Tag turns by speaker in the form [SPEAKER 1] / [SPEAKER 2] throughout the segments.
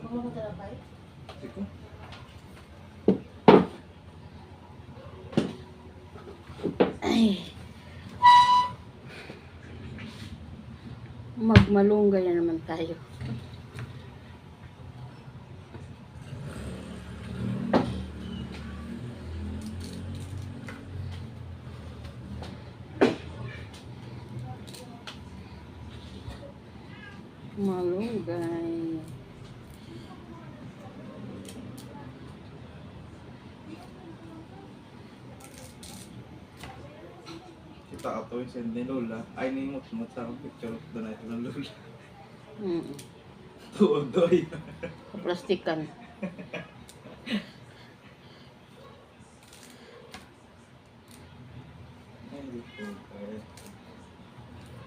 [SPEAKER 1] Siko.
[SPEAKER 2] Ay. Magmalunggay na naman tayo. Malunggay.
[SPEAKER 1] Kita ato yung send ni Lola. Ay, nimot-mot sa picture of the night ng Lola. Tuod doy.
[SPEAKER 2] Plastikan.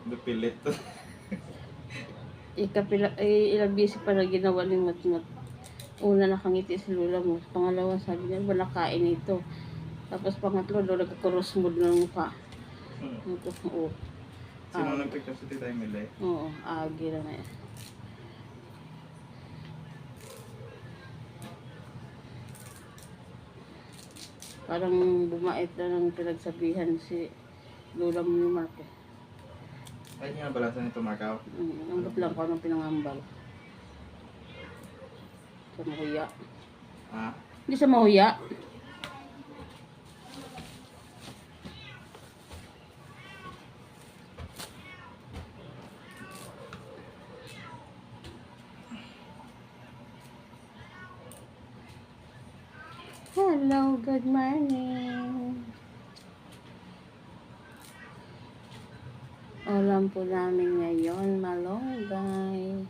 [SPEAKER 1] Napilit.
[SPEAKER 2] Ilang busy para ginawa ng matmat. Una nakangiti si Lola mo. Pangalawa sabi niya, ba nakain ito. Tapos pangatlo, Lola kakurus mo ng mukha. Oo.
[SPEAKER 1] Sino nagpicture sa Tita Emily?
[SPEAKER 2] Oo, agi lang na yan. Parang bumait na ng pinagsabihan si Lola mo ni Mark.
[SPEAKER 1] Ay, nga balansa nito, Markaw.
[SPEAKER 2] Ang lang ko ng pinangambal. Sa mahuya.
[SPEAKER 1] Ha?
[SPEAKER 2] Hindi sa mahuya. Hello, good morning. Alam po namin ngayon, malunggay.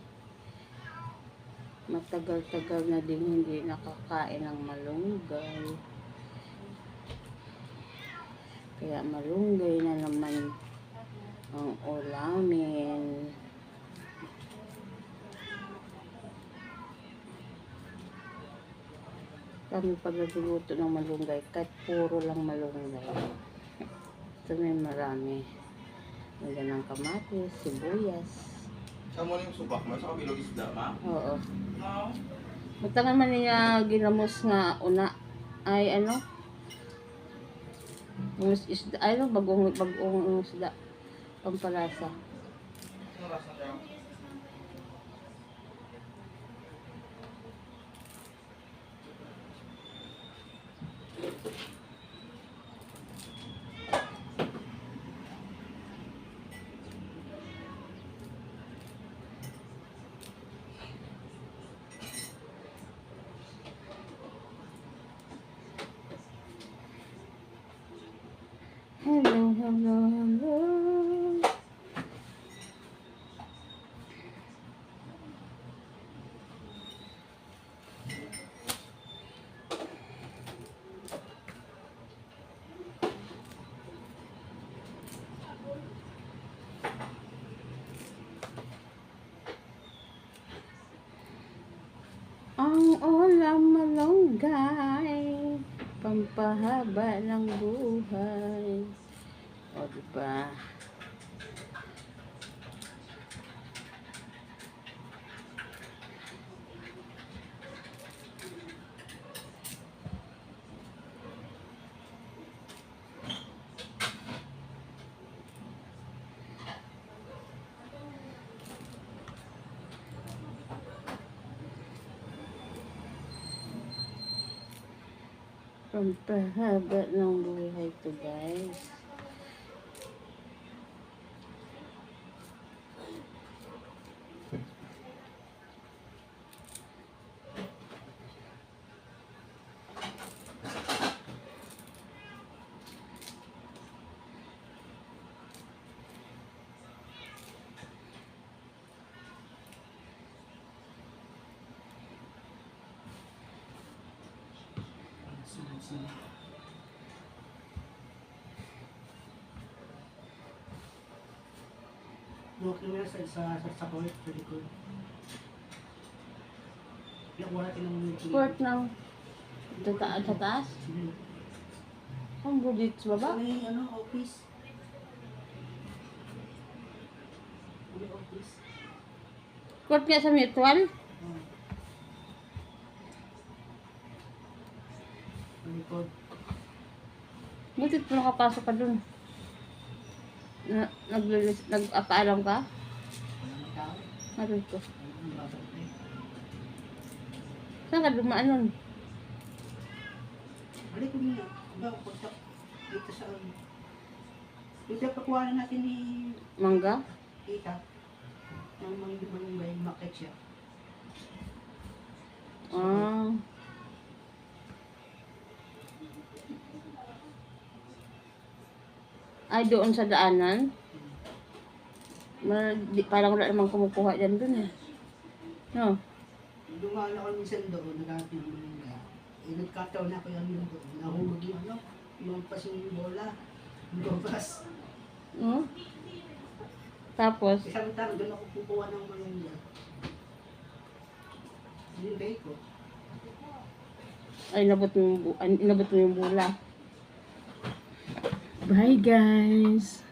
[SPEAKER 2] Matagal-tagal na din hindi nakakain ng malunggay. Kaya malunggay na naman ang ulamin. Kami pag nagluluto ng malunggay, kahit puro lang malunggay. Ito may marami. Lagyan ng kamatis, sibuyas.
[SPEAKER 1] Saan mo na yung subak mo? Sa kabilog isda, ma?
[SPEAKER 2] Oo.
[SPEAKER 1] No.
[SPEAKER 2] Matangan man niya ginamos nga una. Ay ano? Ginamos isda. Ay ano? Bagong isda. Pampalasa.
[SPEAKER 1] Ano rasa niya?
[SPEAKER 2] Hello, hello, hello. Ang ulam malunggay, pampahaba ng buhay. O diba? Pampahaba ng buhay to, guys.
[SPEAKER 3] Walking na sa court, sa likod. Wala tinang
[SPEAKER 2] Sport ng sa taas. Ang budit sa baba.
[SPEAKER 3] May office. May office.
[SPEAKER 2] Court nga sa mutual. Butit pa nakapasok ka dun. Nagpaalam ka?
[SPEAKER 3] Walang tao.
[SPEAKER 2] Sabi ko.
[SPEAKER 3] Ang babantay.
[SPEAKER 2] Saan ka dumaan nun?
[SPEAKER 3] Balik ko muna. Ba, punta dito sa ano. Dito pakuha na natin ni
[SPEAKER 2] Mangga?
[SPEAKER 3] Tita. Ng mga market siya.
[SPEAKER 2] Ah. Ay, doon sa daanan? Parang wala namang kumukuha dyan dun eh. No?
[SPEAKER 3] Dumaan ako minsan doon, nagkakit ng mga nagkataon na ako yung ano doon. Nahulog yung ano, lumampas yung bola. Lumampas.
[SPEAKER 2] No? Tapos,
[SPEAKER 3] Isang taro, doon ako kukuha ng mga yan. Yung bake ko.
[SPEAKER 2] ay inabot mo yung bula. Bye guys!